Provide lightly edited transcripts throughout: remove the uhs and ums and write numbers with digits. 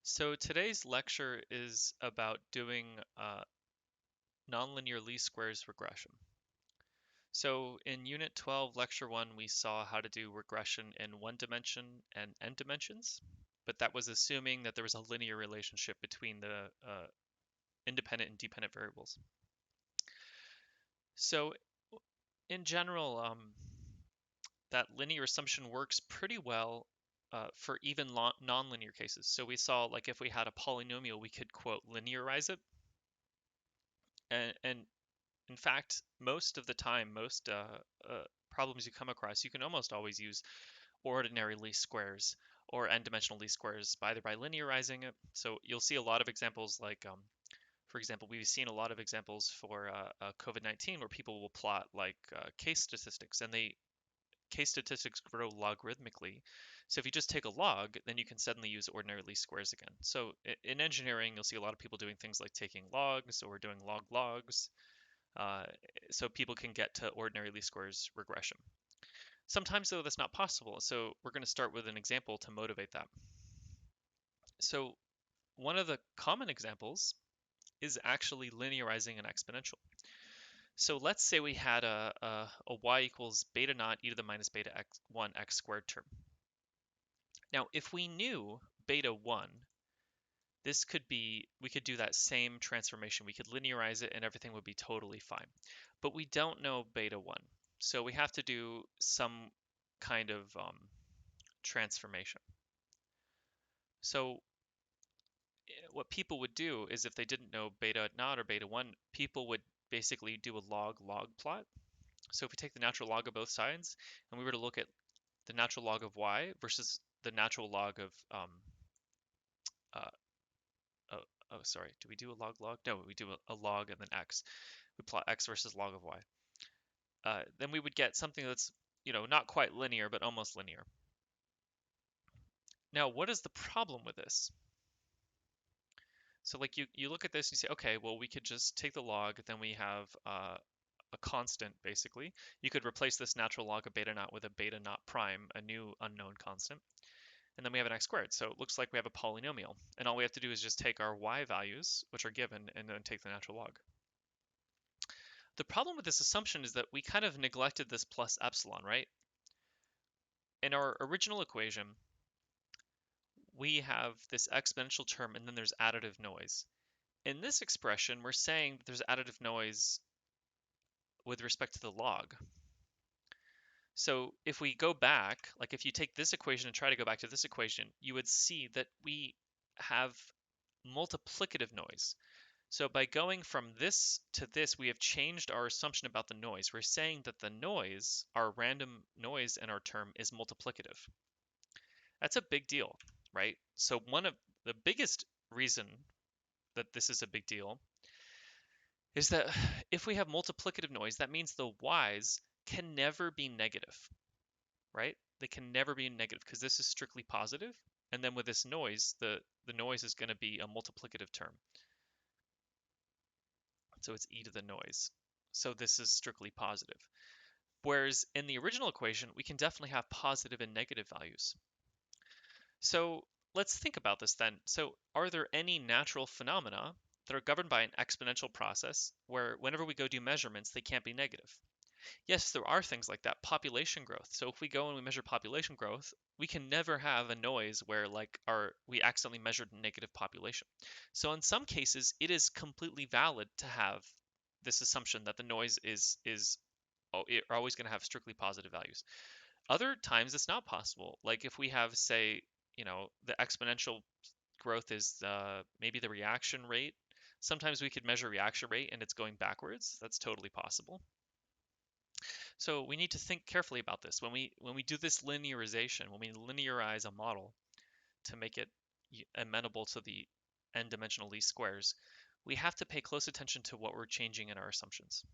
So today's lecture is about doing nonlinear least squares regression. So in Unit 12, Lecture 1, we saw how to do regression in one dimension and n dimensions, but that was assuming that there was a linear relationship between the independent and dependent variables. So in general, that linear assumption works pretty well for even nonlinear cases. So we saw like if we had a polynomial, we could quote linearize it. And in fact, most of the time, most problems you come across, you can almost always use ordinary least squares or n-dimensional least squares either by linearizing it. So you'll see a lot of examples like, for example, we've seen a lot of examples for COVID-19 where people will plot like case statistics and case statistics grow logarithmically. So if you just take a log, then you can suddenly use ordinary least squares again. So in engineering, you'll see a lot of people doing things like taking logs or doing log logs, uh, so people can get to ordinary least squares regression. Sometimes, though, that's not possible. So we're going to start with an example to motivate that. So one of the common examples is actually linearizing an exponential. So let's say we had a y equals beta naught e to the minus beta x 1 x squared term. Now, if we knew beta 1, we could do that same transformation. We could linearize it and everything would be totally fine. But we don't know beta 1. So we have to do some kind of transformation. So what people would do is if they didn't know beta naught or beta 1, people would basically do a log-log plot. So if we take the natural log of both sides and we were to look at the natural log of y versus the natural log of, uh, oh, oh, sorry, do we do a log-log? No, we do a log and then x. We plot x versus log of y. Then we would get something that's, not quite linear, but almost linear. Now, what is the problem with this? So like you look at this and you say, okay, well, we could just take the log, then we have a constant, basically. You could replace this natural log of beta naught with a beta naught prime, a new unknown constant. And then we have an x squared. So it looks like we have a polynomial. And all we have to do is just take our y values, which are given, and then take the natural log. The problem with this assumption is that we kind of neglected this plus epsilon, right? In our original equation, we have this exponential term and then there's additive noise. In this expression, we're saying that there's additive noise with respect to the log. So if we go back, like if you take this equation and try to go back to this equation, you would see that we have multiplicative noise. So by going from this to this, we have changed our assumption about the noise. We're saying that the noise, our random noise in our term, is multiplicative. That's a big deal, right? So one of the biggest reason that this is a big deal is that if we have multiplicative noise, that means the y's can never be negative, right? They can never be negative because this is strictly positive. And then with this noise, the noise is going to be a multiplicative term. So it's e to the noise. So this is strictly positive. Whereas in the original equation, we can definitely have positive and negative values. So let's think about this then. So are there any natural phenomena that are governed by an exponential process where whenever we go do measurements, they can't be negative? Yes, there are things like that. Population growth. So if we go and we measure population growth, we can never have a noise where like we accidentally measured negative population. So in some cases, it is completely valid to have this assumption that the noise is always going to have strictly positive values. Other times it's not possible. Like if we have, say, the exponential growth is maybe the reaction rate. Sometimes we could measure reaction rate and it's going backwards. That's totally possible. So we need to think carefully about this. When we do this linearization, when we linearize a model to make it amenable to the n-dimensional least squares, we have to pay close attention to what we're changing in our assumptions.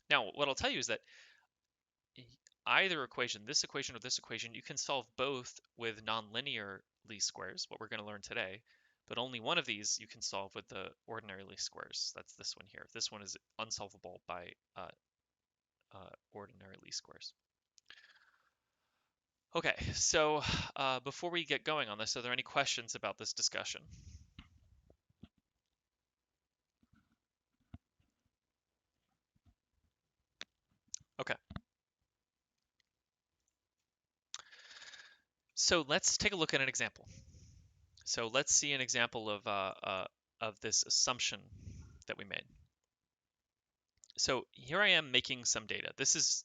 Now, what I'll tell you is that either equation, this equation or this equation, you can solve both with nonlinear least squares, what we're going to learn today, but only one of these you can solve with the ordinary least squares. That's this one here. This one is unsolvable by ordinary least squares. Okay, so before we get going on this, are there any questions about this discussion? Okay, so let's take a look at an example. So let's see an example of this assumption that we made. So here I am making some data. This is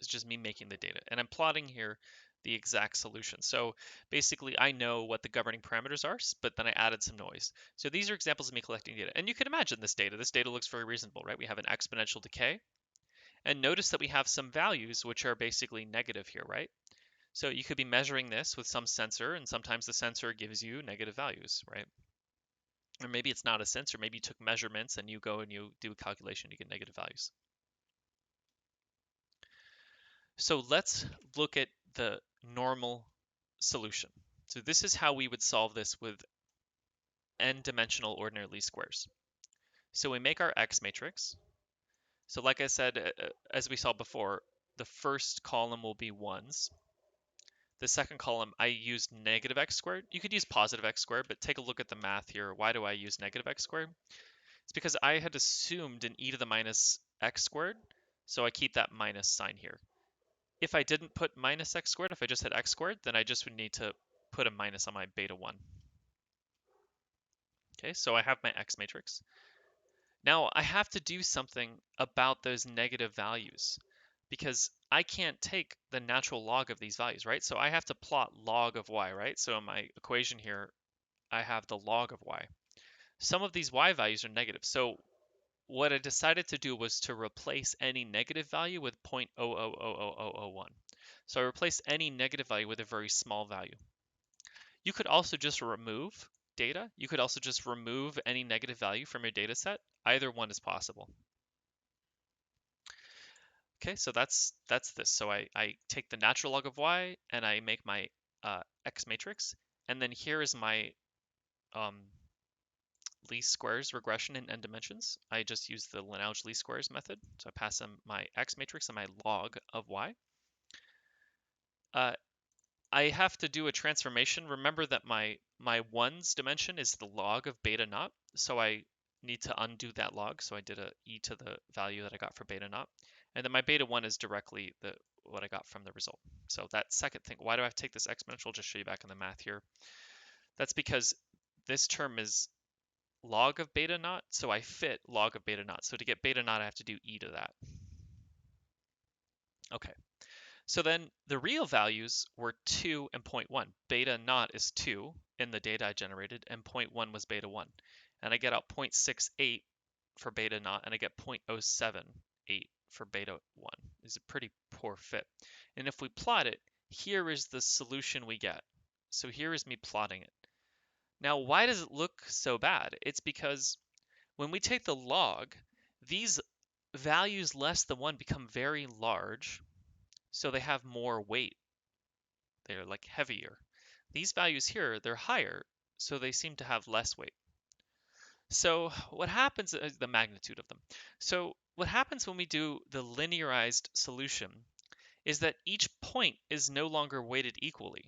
just me making the data, and I'm plotting here the exact solution. So basically, I know what the governing parameters are, but then I added some noise. So these are examples of me collecting data, and you can imagine this data. This data looks very reasonable, right? We have an exponential decay, and notice that we have some values which are basically negative here, right? So you could be measuring this with some sensor, and sometimes the sensor gives you negative values, right? Or maybe it's not a sensor, maybe you took measurements and you go and you do a calculation, you get negative values. So let's look at the normal solution. So this is how we would solve this with n-dimensional ordinary least squares. So we make our X matrix. So like I said, as we saw before, the first column will be ones. The second column, I used negative x squared. You could use positive x squared, but take a look at the math here. Why do I use negative x squared? It's because I had assumed an e to the minus x squared, so I keep that minus sign here. If I didn't put minus x squared, if I just had x squared, then I just would need to put a minus on my beta 1. Okay, so I have my X matrix. Now I have to do something about those negative values because I can't take the natural log of these values, right? So I have to plot log of y, right? So in my equation here, I have the log of y. Some of these y values are negative. So what I decided to do was to replace any negative value with 0.000001. So I replaced any negative value with a very small value. You could also just remove data. You could also just remove any negative value from your data set. Either one is possible. Okay, so that's this. So I take the natural log of y and I make my X matrix. And then here is my um, least squares regression in n dimensions. I just use the Lagrange least squares method. So I pass them my X matrix and my log of y. Uh, I have to do a transformation. Remember that my ones dimension is the log of beta naught, so I need to undo that log. So I did a e to the value that I got for beta naught, and then my beta 1 is directly what I got from the result. So that second thing, why do I have to take this exponential? I'll just show you back in the math here. That's because this term is log of beta naught, so I fit log of beta naught. So to get beta naught, I have to do e to that. Okay. So then the real values were 2 and 0.1. Beta naught is 2 in the data I generated, and 0.1 was beta 1. And I get out 0.68 for beta naught, and I get 0.078 for beta 1. It's a pretty poor fit. And if we plot it, here is the solution we get. So here is me plotting it. Now, why does it look so bad? It's because when we take the log, these values less than 1 become very large, so they have more weight. They're like heavier. These values here, they're higher, so they seem to have less weight. So what happens is the magnitude of them. So what happens when we do the linearized solution is that each point is no longer weighted equally.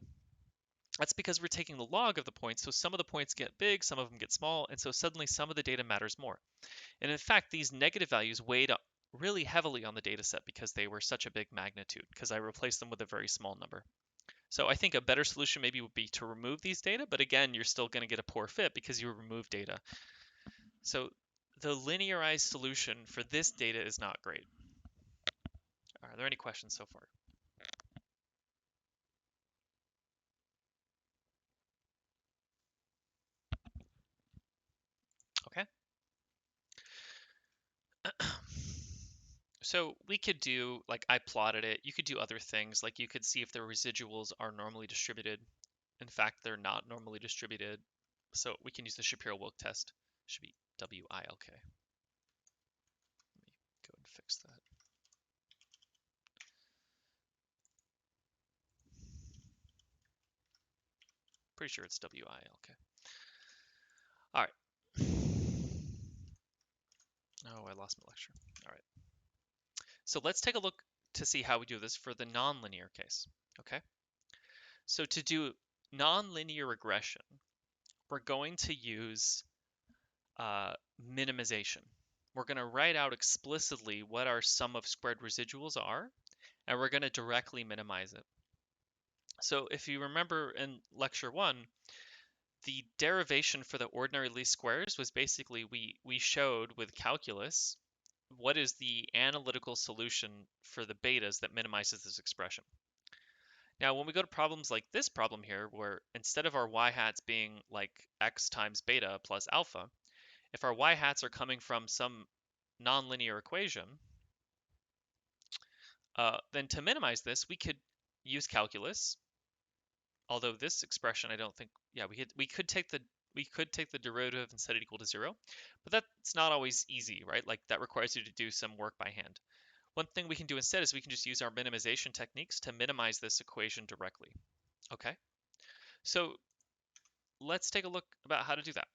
That's because we're taking the log of the points, so some of the points get big, some of them get small, and so suddenly some of the data matters more. And in fact, these negative values weighed up really heavily on the data set because they were such a big magnitude, because I replaced them with a very small number. So I think a better solution maybe would be to remove these data, but again, you're still going to get a poor fit because you remove data. So the linearized solution for this data is not great. Are there any questions so far? Okay. So we could do, like I plotted it, you could do other things, like you could see if the residuals are normally distributed. In fact, they're not normally distributed. So we can use the Shapiro-Wilk test. Should be WILK. Let me go and fix that. Pretty sure it's WILK. All right. Oh, I lost my lecture. All right. So let's take a look to see how we do this for the nonlinear case. Okay. So to do nonlinear regression, we're going to use minimization. We're going to write out explicitly what our sum of squared residuals are, and we're going to directly minimize it. So if you remember in lecture 1, the derivation for the ordinary least squares was basically we showed with calculus what is the analytical solution for the betas that minimizes this expression. Now, when we go to problems like this problem here, where instead of our y-hats being like x times beta plus alpha, if our y-hats are coming from some nonlinear equation, then to minimize this, we could use calculus. Although this expression, I don't think, yeah, we could take the derivative and set it equal to 0, but that's not always easy, right? Like that requires you to do some work by hand. One thing we can do instead is we can just use our minimization techniques to minimize this equation directly. Okay, so let's take a look about how to do that.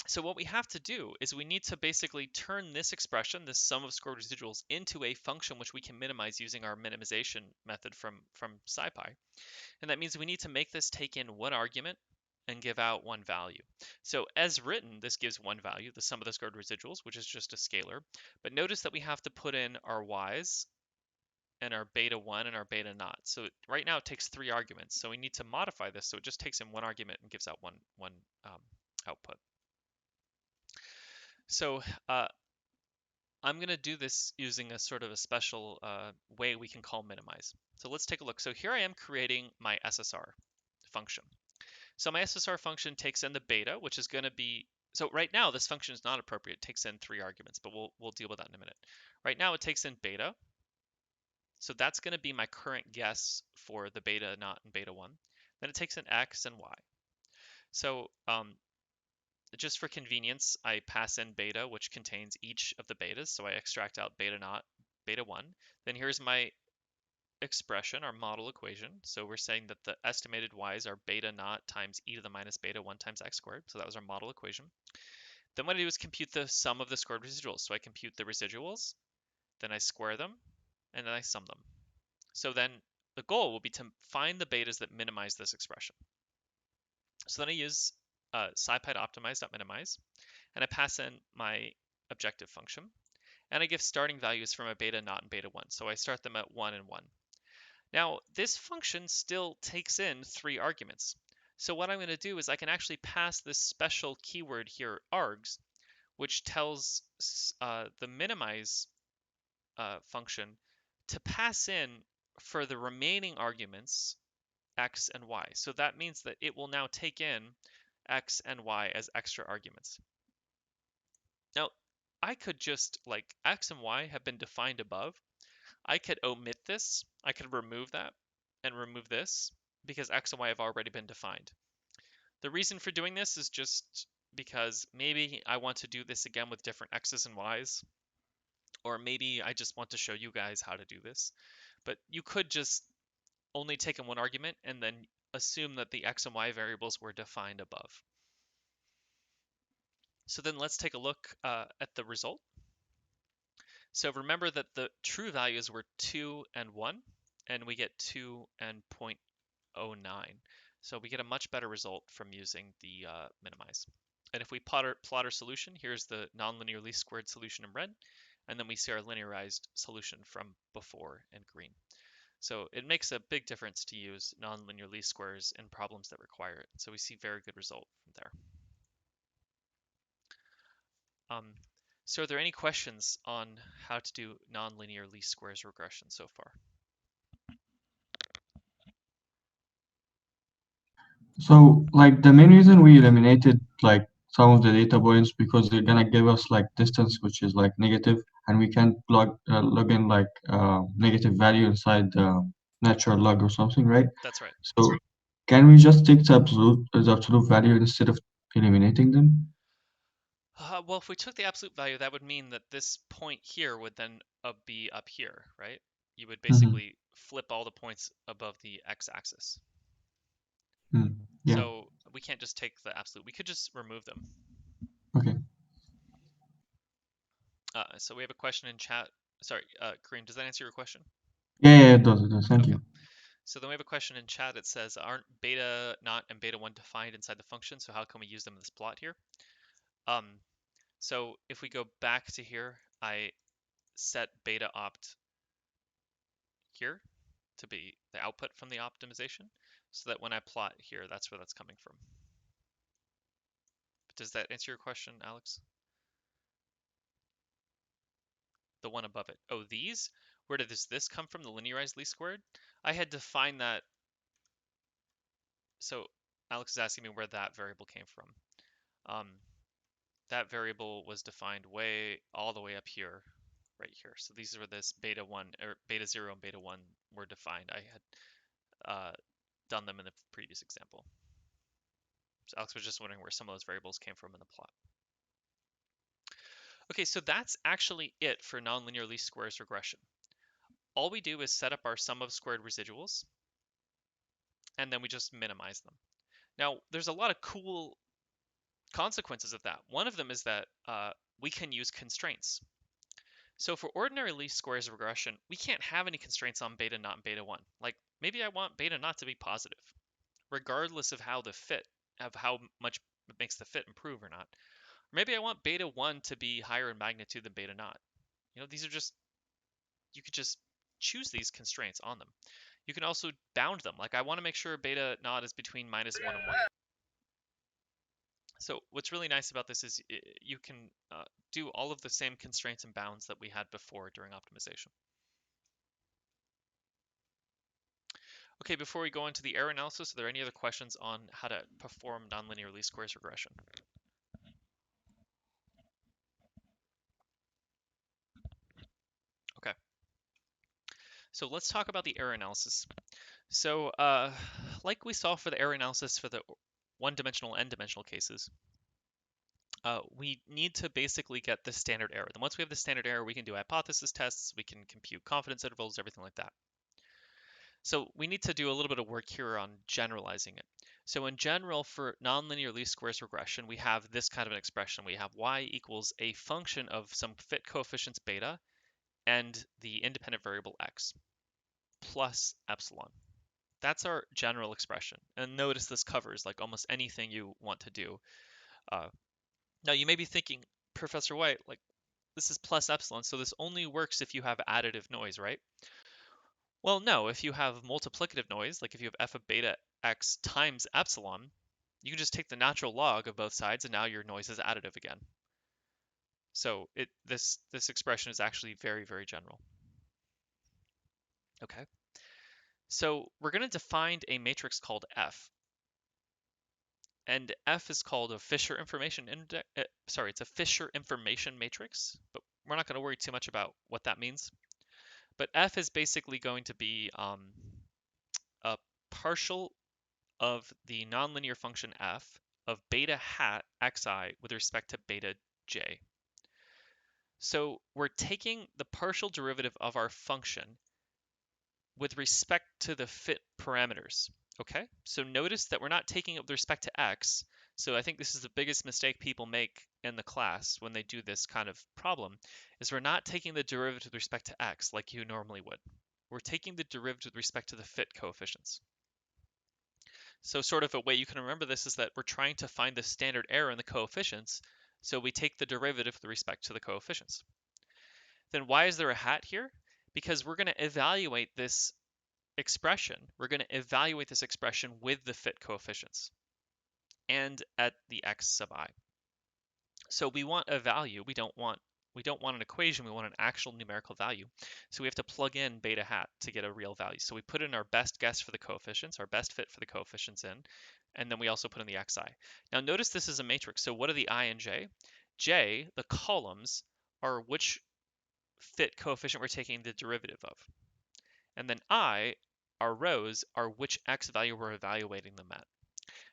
So what we have to do is we need to basically turn this expression, this sum of squared residuals, into a function which we can minimize using our minimization method from SciPy. And that means we need to make this take in one argument and give out one value. So as written, this gives one value, the sum of the squared residuals, which is just a scalar. But notice that we have to put in our y's and our beta 1 and our beta naught. So right now it takes 3 arguments. So we need to modify this so it just takes in one argument and gives out one output. So I'm going to do this using a sort of a special way we can call minimize. So let's take a look. So here I am creating my SSR function. So my SSR function takes in the beta, which is going to be, so right now this function is not appropriate. It takes in 3 arguments, but we'll deal with that in a minute. Right now it takes in beta. So that's going to be my current guess for the beta naught and beta 1. Then it takes in x and y. So just for convenience, I pass in beta, which contains each of the betas. So I extract out beta naught, beta 1. Then here's my expression, our model equation. So we're saying that the estimated y's are beta naught times e to the minus beta 1 times x squared. So that was our model equation. Then what I do is compute the sum of the squared residuals. So I compute the residuals, then I square them, and then I sum them. So then the goal will be to find the betas that minimize this expression. So then I use SciPy to optimize.minimize, and I pass in my objective function, and I give starting values for my beta naught and beta 1. So I start them at 1 and 1. Now, this function still takes in 3 arguments. So what I'm going to do is I can actually pass this special keyword here, args, which tells the minimize function to pass in for the remaining arguments x and y. So that means that it will now take in x and y as extra arguments. Now, I could just, like, x and y have been defined above. I could omit this. I could remove that and remove this because x and y have already been defined. The reason for doing this is just because maybe I want to do this again with different x's and y's, or maybe I just want to show you guys how to do this. But you could just only take in one argument and then assume that the x and y variables were defined above. So then let's take a look at the result. So remember that the true values were 2 and 1, and we get 2 and 0.09. So we get a much better result from using the minimize. And if we plot our solution, here's the nonlinear least squared solution in red, and then we see our linearized solution from before in green. So it makes a big difference to use nonlinear least squares in problems that require it. So we see very good result from there. So are there any questions on how to do nonlinear least squares regression so far? So, like, the main reason we eliminated like some of the data points because they're gonna give us like distance, which is like negative, and we can't log in like negative value inside the natural log or something, right? That's right. So, can we just take the absolute value instead of eliminating them? Well, if we took the absolute value, that would mean that this point here would then be up here, right? You would Hmm. basically flip all the points above the x-axis. Yeah. So we can't just take the absolute. We could just remove them. Okay. So we have a question in chat. Sorry, Kareem, does that answer your question? Yeah, it does. It does. Thank Okay. you. So then we have a question in chat. It says, aren't beta naught and beta 1 defined inside the function? So how can we use them in this plot here? So if we go back to here, I set beta opt here to be the output from the optimization, so that when I plot here, that's where that's coming from. But does that answer your question, Alex? The one above it. Oh, these? Where did this come from, the linearized least squared? I had defined that. So Alex is asking me where that variable came from. That variable was defined all the way up here, right here. So these are this beta 1 or beta 0 and beta 1 were defined. I had done them in the previous example. So Alex was just wondering where some of those variables came from in the plot. Okay, so that's actually it for nonlinear least squares regression. All we do is set up our sum of squared residuals, and then we just minimize them. Now, there's a lot of cool consequences of that. One of them is that we can use constraints. So for ordinary least squares regression, we can't have any constraints on beta naught and beta 1. Like, maybe I want beta naught to be positive, regardless of how much it makes the fit improve or not. Or maybe I want beta 1 to be higher in magnitude than beta naught. These are just, you could just choose these constraints on them. You can also bound them. Like, I want to make sure beta naught is between -1 and 1. So what's really nice about this is you can do all of the same constraints and bounds that we had before during optimization. Okay, before we go into the error analysis, are there any other questions on how to perform nonlinear least squares regression? Okay. So let's talk about the error analysis. So like we saw for the error analysis for the one-dimensional and n-dimensional cases, we need to basically get the standard error. Then once we have the standard error, we can do hypothesis tests, we can compute confidence intervals, everything like that. So we need to do a little bit of work here on generalizing it. So in general, for nonlinear least squares regression, we have this kind of an expression. We have y equals a function of some fit coefficients beta and the independent variable x plus epsilon. That's our general expression. And notice this covers like almost anything you want to do. Now you may be thinking, Professor White, like this is plus epsilon, so this only works if you have additive noise, right? Well, no, if you have multiplicative noise, like if you have f of beta x times epsilon, you can just take the natural log of both sides and now your noise is additive again. So this expression is actually very, very general. Okay. So we're going to define a matrix called F. And F is called a Fisher information index. It's a Fisher information matrix, but we're not going to worry too much about what that means. But F is basically going to be a partial of the nonlinear function f of beta hat xi with respect to beta j. So we're taking the partial derivative of our function with respect to the fit parameters. Okay, so notice that we're not taking it with respect to x. So I think this is the biggest mistake people make in the class when they do this kind of problem, is we're not taking the derivative with respect to x like you normally would. We're taking the derivative with respect to the fit coefficients. So sort of a way you can remember this is that we're trying to find the standard error in the coefficients, so we take the derivative with respect to the coefficients. Then why is there a hat here? Because we're going to evaluate this expression. We're going to evaluate this expression with the fit coefficients and at the x sub I. So we want a value. We don't want an equation, we want an actual numerical value. So we have to plug in beta hat to get a real value. So we put in our best guess for the coefficients, our best fit for the coefficients in, and then we also put in the xi. Now notice this is a matrix. So what are the I and j? J, the columns, are which fit coefficient we're taking the derivative of. And then I, our rows, are which x value we're evaluating them at.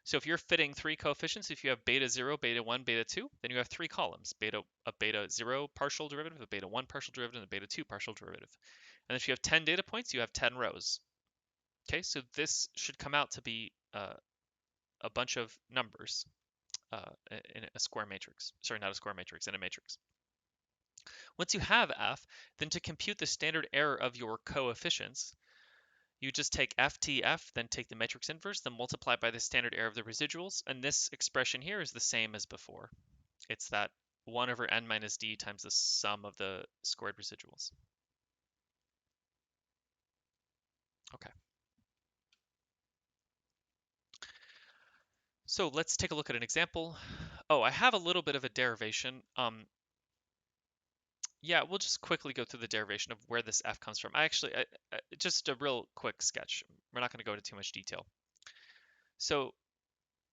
So if you're fitting three coefficients, if you have beta 0, beta 1, beta 2, then you have three columns, a beta 0 partial derivative, a beta 1 partial derivative, and a beta 2 partial derivative. And if you have 10 data points, you have 10 rows. Okay, so this should come out to be a bunch of numbers in a square matrix. Sorry, not a square matrix, in a matrix. Once you have F, then to compute the standard error of your coefficients, you just take FTF, then take the matrix inverse, then multiply by the standard error of the residuals, and this expression here is the same as before. It's that 1 over n minus d times the sum of the squared residuals. Okay. So let's take a look at an example. Oh, I have a little bit of a derivation. Yeah, we'll just quickly go through the derivation of where this f comes from. Just a real quick sketch. We're not going to go into too much detail. So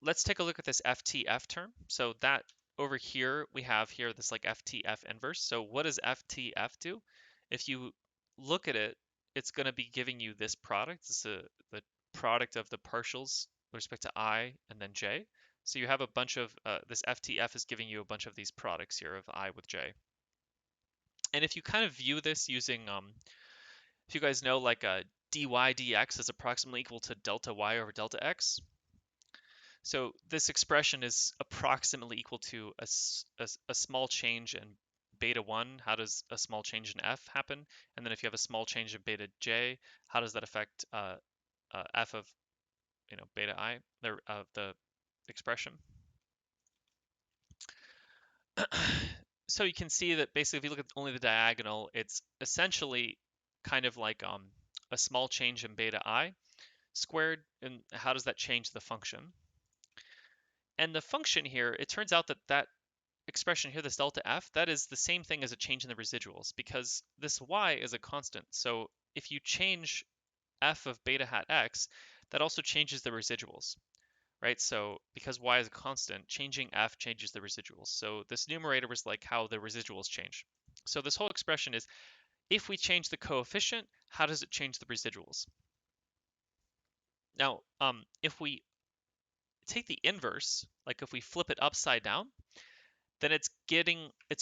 let's take a look at this FTF term. So that over here, we have here this like FTF inverse. So what does FTF do? If you look at it, it's going to be giving you this product. It's the product of the partials with respect to I and then j. So you have a bunch of, this FTF is giving you a bunch of these products here of I with j. And if you kind of view this using, if you guys know like dy dx is approximately equal to delta y over delta x. So this expression is approximately equal to a small change in beta 1. How does a small change in f happen? And then if you have a small change in beta j, how does that affect f of beta I, the expression? So you can see that basically if you look at only the diagonal, it's essentially kind of like a small change in beta I squared. And how does that change the function? And the function here, it turns out that that expression here, this delta f, that is the same thing as a change in the residuals because this y is a constant. So if you change f of beta hat x, that also changes the residuals, right? So because y is a constant, changing f changes the residuals. So this numerator was like how the residuals change. So this whole expression is, if we change the coefficient, how does it change the residuals? Now, if we take the inverse, like if we flip it upside down, then it's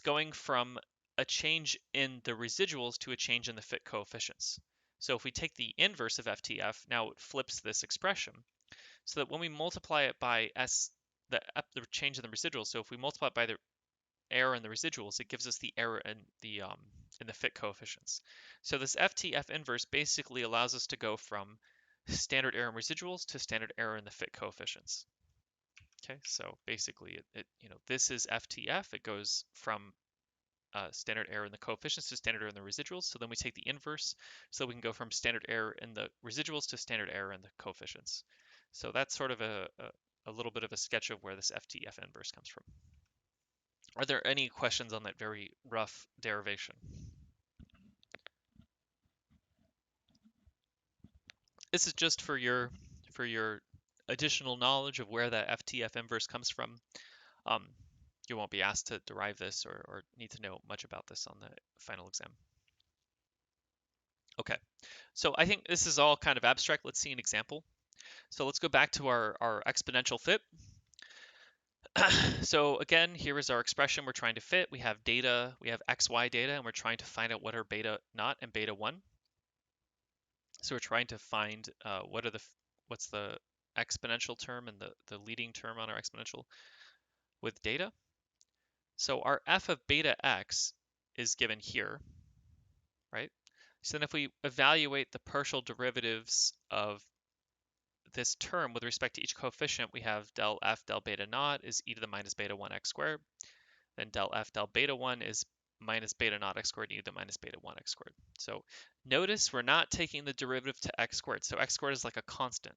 going from a change in the residuals to a change in the fit coefficients. So if we take the inverse of FTF, now it flips this expression, so that when we multiply it by the change in the residuals, so if we multiply it by the error in the residuals, it gives us the error in the fit coefficients. So this FTF inverse basically allows us to go from standard error in residuals to standard error in the fit coefficients. Okay, so basically this is FTF. It goes from standard error in the coefficients to standard error in the residuals. So then we take the inverse, so we can go from standard error in the residuals to standard error in the coefficients. So that's sort of a little bit of a sketch of where this FTF inverse comes from. Are there any questions on that very rough derivation? This is just for your additional knowledge of where that FTF inverse comes from. You won't be asked to derive this or need to know much about this on the final exam. Okay, so I think this is all kind of abstract. Let's see an example. So let's go back to our exponential fit. So again, here is our expression we're trying to fit. We have data, we have xy data, and we're trying to find out what are beta naught and beta 1. So we're trying to find what's the exponential term and the leading term on our exponential with data. So our f of beta x is given here, right? So then if we evaluate the partial derivatives of this term with respect to each coefficient, we have del f del beta naught is e to the minus beta 1 x squared. Then del f del beta 1 is minus beta naught x squared e to the minus beta 1 x squared. So notice we're not taking the derivative to x squared. So x squared is like a constant.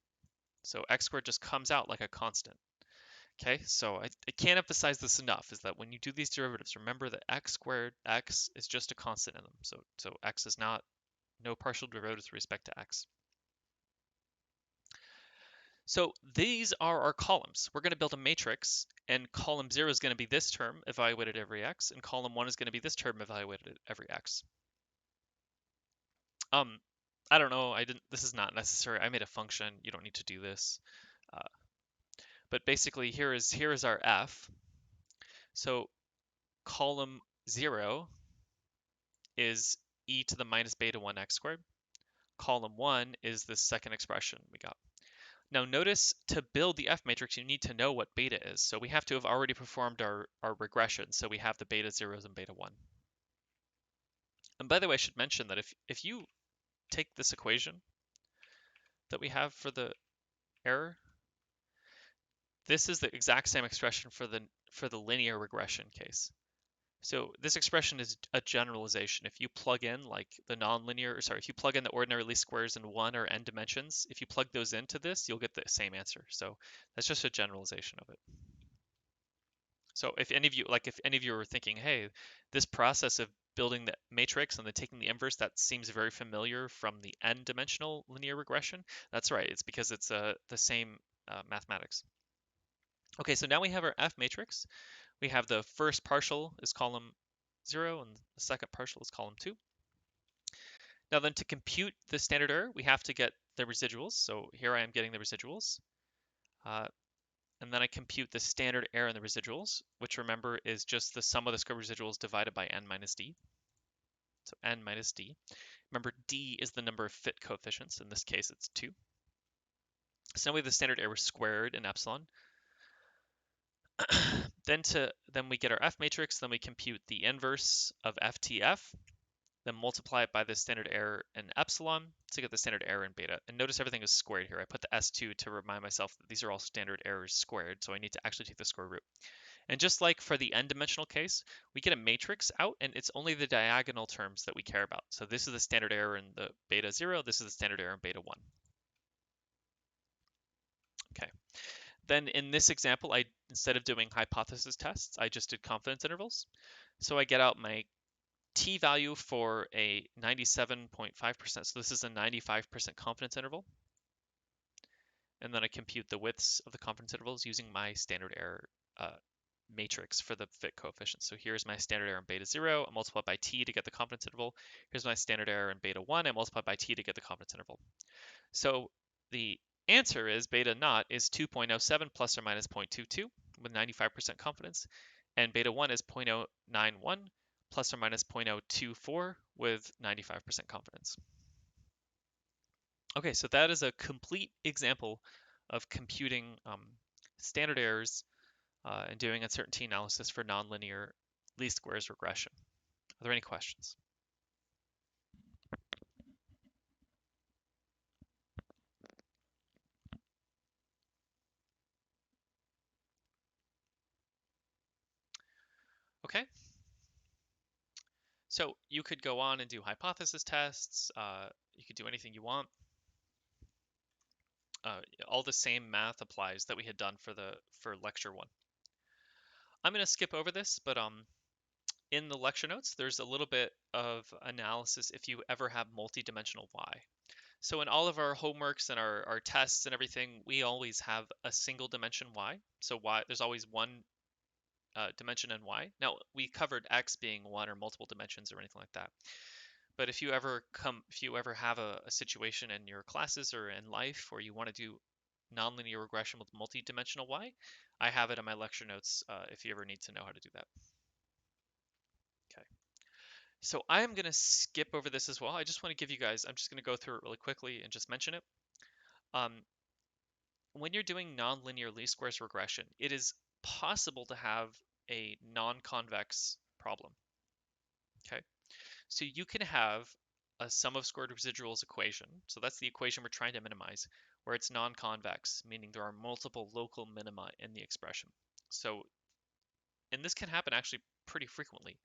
So x squared just comes out like a constant. Okay, so I can't emphasize this enough, is that when you do these derivatives, remember that x squared, x is just a constant in them. So x is no partial derivatives with respect to x. So these are our columns. We're going to build a matrix, and column 0 is going to be this term evaluated every x, and column 1 is going to be this term evaluated at every x. I don't know, this is not necessary. I made a function. You don't need to do this. But basically here is our f. So column 0 is e to the minus beta 1 x squared. Column 1 is the second expression we got. Now notice, to build the F matrix, you need to know what beta is. So we have to have already performed our regression. So we have the beta 0s and beta 1. And by the way, I should mention that if you take this equation that we have for the error, this is the exact same expression for the linear regression case. So this expression is a generalization. If you plug in like the nonlinear, sorry, if you plug in the ordinary least squares in one or n dimensions, if you plug those into this, you'll get the same answer. So that's just a generalization of it. So if any of you are thinking, hey, this process of building the matrix and then taking the inverse, that seems very familiar from the n-dimensional linear regression, that's right. It's because it's the same mathematics. Okay, so now we have our F matrix. We have the first partial is column 0 and the second partial is column 2. Now then, to compute the standard error, we have to get the residuals. So here I am getting the residuals. And then I compute the standard error in the residuals, which remember is just the sum of the square residuals divided by n minus d. So n minus d. Remember, d is the number of fit coefficients. In this case, it's 2. So now we have the standard error squared in epsilon. Then we get our F matrix, then we compute the inverse of FTF, then multiply it by the standard error in epsilon to get the standard error in beta. And notice everything is squared here. I put the S2 to remind myself that these are all standard errors squared, so I need to actually take the square root. And just like for the n-dimensional case, we get a matrix out, and it's only the diagonal terms that we care about. So this is the standard error in the beta 0, this is the standard error in beta 1. Okay. Then in this example, instead of doing hypothesis tests, I just did confidence intervals. So I get out my t-value for a 97.5%. So this is a 95% confidence interval. And then I compute the widths of the confidence intervals using my standard error matrix for the fit coefficients. So here's my standard error in beta 0. I multiply by t to get the confidence interval. Here's my standard error in beta 1. I multiply by t to get the confidence interval. So the answer is beta naught is 2.07 plus or minus 0.22 with 95% confidence, and beta 1 is 0.091 plus or minus 0.024 with 95% confidence. Okay, so that is a complete example of computing standard errors and doing uncertainty analysis for nonlinear least squares regression. Are there any questions? Okay. So you could go on and do hypothesis tests. You could do anything you want. All the same math applies that we had done for lecture 1. I'm going to skip over this, but in the lecture notes, there's a little bit of analysis if you ever have multi-dimensional y. So in all of our homeworks and our tests and everything, we always have a single dimension y. So y, there's always one dimension in y. Now, we covered x being one or multiple dimensions or anything like that. But if you ever have a situation in your classes or in life where you want to do nonlinear regression with multi-dimensional y, I have it in my lecture notes if you ever need to know how to do that. Okay. So I am going to skip over this as well. I just want to give you guys, I'm just going to go through it really quickly and just mention it. When you're doing nonlinear least squares regression, it is possible to have a non-convex problem. Okay. So you can have a sum of squared residuals equation. So that's the equation we're trying to minimize, where it's non-convex, meaning there are multiple local minima in the expression. So, and this can happen actually pretty frequently.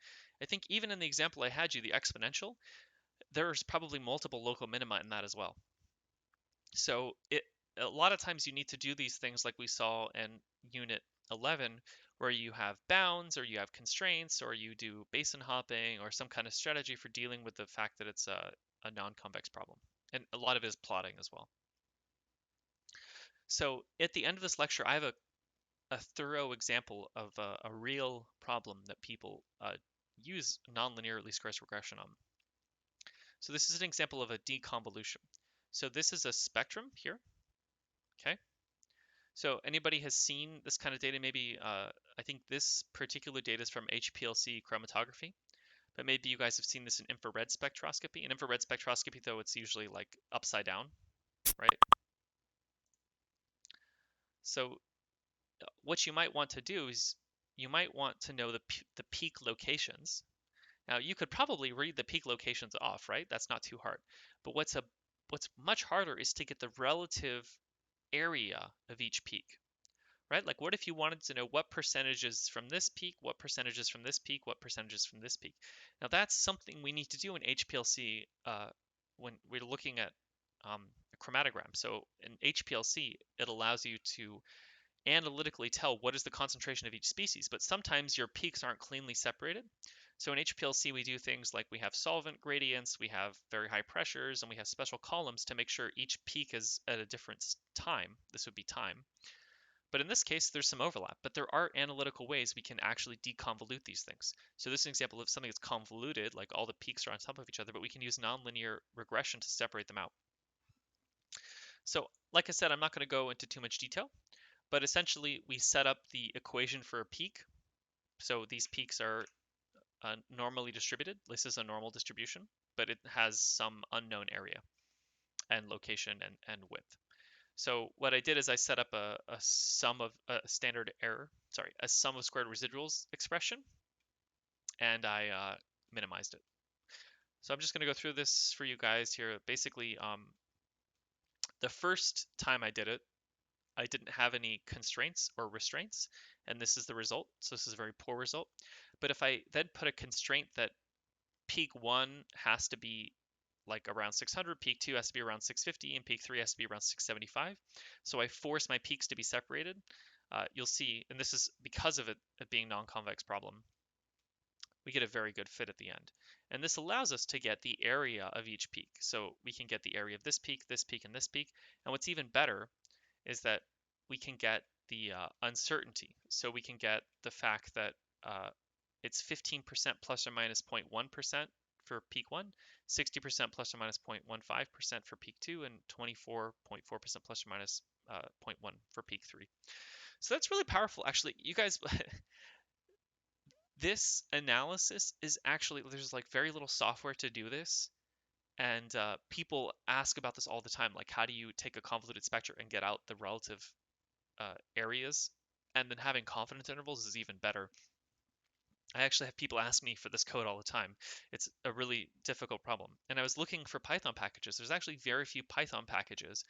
I think even in the example I had you, the exponential, there's probably multiple local minima in that as well. So a lot of times you need to do these things like we saw in unit 11, where you have bounds or you have constraints or you do basin hopping or some kind of strategy for dealing with the fact that it's a non-convex problem. And a lot of it is plotting as well. So at the end of this lecture, I have a thorough example of a real problem that people use nonlinear least squares regression on. So this is an example of a deconvolution. So this is a spectrum here, okay? So anybody has seen this kind of data, maybe I think this particular data is from HPLC chromatography, but maybe you guys have seen this in infrared spectroscopy. In infrared spectroscopy, though, it's usually like upside down, right? So what you might want to do is you might want to know the peak locations. Now you could probably read the peak locations off, right? That's not too hard. But what's a what's much harder is to get the relative area of each peak, right? Like what if you wanted to know what percentages from this peak, what percentages from this peak, what percentages from this peak? Now that's something we need to do in HPLC when we're looking at a chromatogram. So in HPLC, it allows you to analytically tell what is the concentration of each species, but sometimes your peaks aren't cleanly separated. So in HPLC, we do things like we have solvent gradients, we have very high pressures, and we have special columns to make sure each peak is at a different time. This would be time. But in this case, there's some overlap, but there are analytical ways we can actually deconvolute these things. So this is an example of something that's convoluted, like all the peaks are on top of each other, but we can use nonlinear regression to separate them out. So like I said, I'm not going to go into too much detail, but essentially we set up the equation for a peak. So these peaks are normally distributed. This is a normal distribution, but it has some unknown area and location and width. So what I did is I set up a sum of a standard error, sorry, a sum of squared residuals expression, and I minimized it. So I'm just going to go through this for you guys here. Basically, the first time I did it, I didn't have any constraints or restraints, and this is the result. So this is a very poor result. But if I then put a constraint that peak 1 has to be like around 600, peak 2 has to be around 650, and peak 3 has to be around 675. So I force my peaks to be separated. You'll see, and this is because of it being non-convex problem, we get a very good fit at the end. And this allows us to get the area of each peak. So we can get the area of this peak, and this peak. And what's even better is that we can get the uncertainty. So we can get the fact that it's 15% plus or minus 0.1% for peak 1, 60% plus or minus 0.15% for peak 2, and 24.4% plus or minus 0.1 for peak 3. So that's really powerful. Actually, you guys, this analysis is actually, there's like very little software to do this. And people ask about this all the time. Like, how do you take a convoluted spectrum and get out the relative areas? And then having confidence intervals is even better. I actually have people ask me for this code all the time. It's a really difficult problem. And I was looking for Python packages. There's actually very few Python packages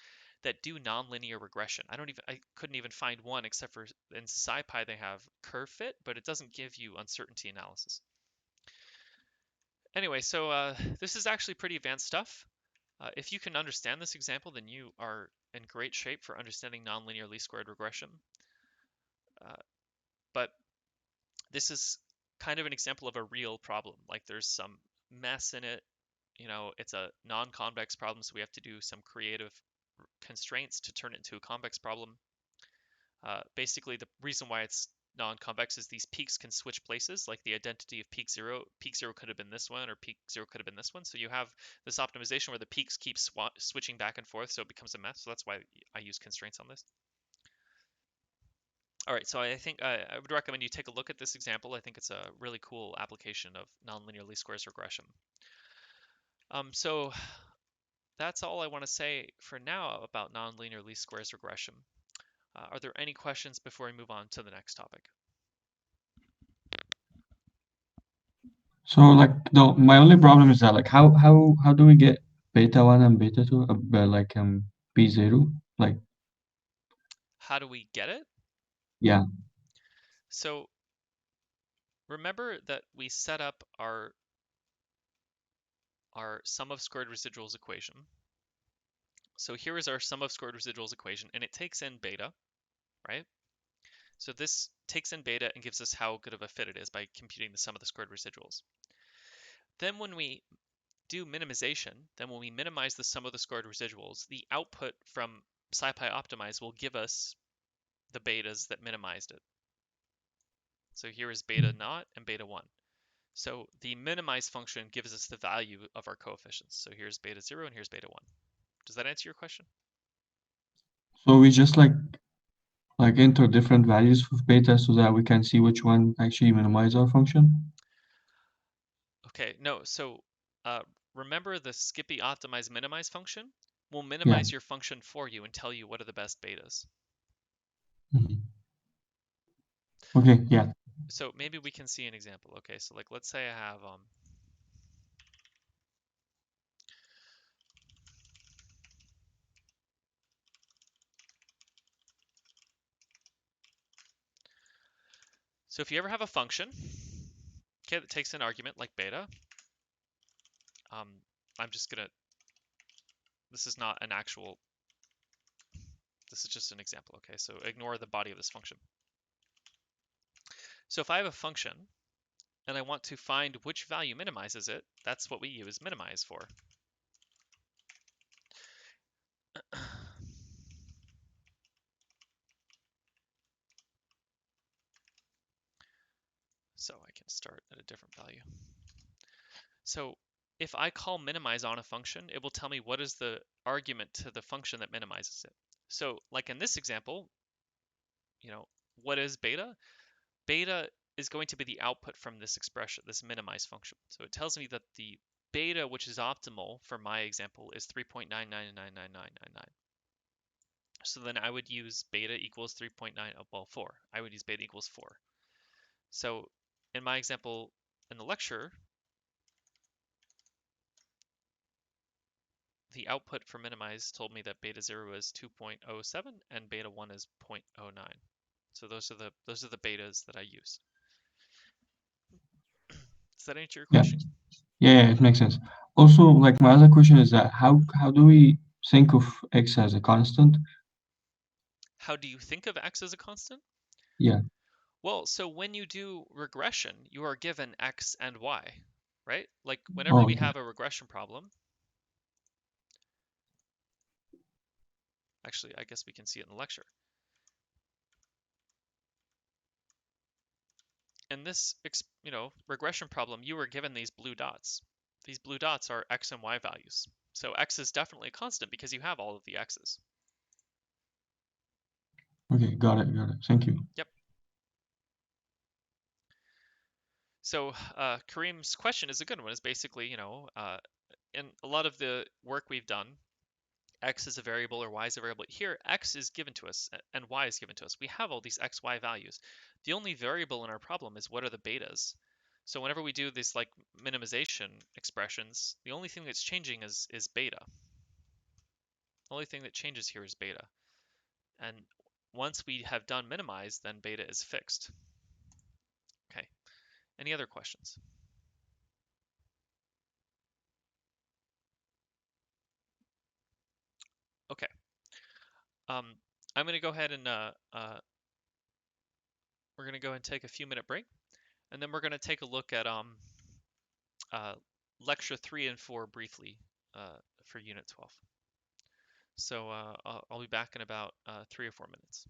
that do nonlinear regression. I couldn't even find one except for in SciPy they have curve-fit, but it doesn't give you uncertainty analysis. Anyway, so this is actually pretty advanced stuff. If you can understand this example, then you are in great shape for understanding nonlinear least squared regression. But this is kind of an example of a real problem. Like there's some mess in it. It's a non-convex problem, so we have to do some creative constraints to turn it into a convex problem. Basically, the reason why it's non-convex is these peaks can switch places, like the identity of peak 0. Peak 0 could have been this one, or peak 0 could have been this one. So you have this optimization where the peaks keep switching back and forth, so it becomes a mess. So that's why I use constraints on this. All right, so I think I would recommend you take a look at this example. I think it's a really cool application of nonlinear least squares regression. So that's all I want to say for now about nonlinear least squares regression. Are there any questions before we move on to the next topic? So like my only problem is that like how do we get beta 1 and beta 2 like B0 like How do we get it? yeah. So remember that we set up our sum of squared residuals equation. So here is our sum of squared residuals equation, and it takes in beta, right? So this takes in beta and gives us how good of a fit it is by computing the sum of the squared residuals. Then when we do minimization, then when we minimize the sum of the squared residuals, the output from SciPy Optimize will give us the betas that minimized it. So here is beta naught and beta 1. So the minimize function gives us the value of our coefficients. So here's beta 0 and here's beta 1. Does that answer your question? So we just like enter different values of beta so that we can see which one actually minimize our function. Okay, no, so remember the Skippy optimize minimize function will Yeah. minimize your function for you and tell you what are the best betas. Mhm. Okay, yeah. So maybe we can see an example. Okay, so like let's say I have So if you ever have a function, okay, that takes an argument like beta, I'm just gonna, this is not an actual, this is just an example, okay? So ignore the body of this function. So if I have a function and I want to find which value minimizes it, that's what we use minimize for. So I can start at a different value. So if I call minimize on a function, it will tell me what is the argument to the function that minimizes it. So like in this example, what is beta? Beta is going to be the output from this expression, this minimize function. So it tells me that the beta, which is optimal for my example, is 3.9999999. So then I would use beta equals 3.9, well, 4. I would use beta equals 4. So in my example in the lecture, the output for minimize told me that beta 0 is 2.07 and beta 1 is 0.09. So those are the betas that I use. Does that answer your Yeah. question? Yeah, it makes sense. Also, like my other question is that how do we think of x as a constant? How do you think of x as a constant? Yeah. Well, so when you do regression, you are given x and y, right? Like whenever Oh, we okay. have a regression problem, actually, I guess we can see it in the lecture. In this, regression problem, you were given these blue dots. These blue dots are x and y values. So x is definitely a constant because you have all of the x's. Okay, got it, got it. Thank you. Yep. So Kareem's question is a good one. Is basically, in a lot of the work we've done, x is a variable or y is a variable. Here, x is given to us and y is given to us. We have all these x, y values. The only variable in our problem is what are the betas. So whenever we do this like minimization expressions, the only thing that's changing is beta. The only thing that changes here is beta. And once we have done minimize, then beta is fixed. Okay. Any other questions? Okay. I'm going to go ahead and we're going to go ahead and take a few minute break, and then we're going to take a look at uh, lecture 3 and 4 briefly for unit 12. So I'll be back in about 3 or 4 minutes.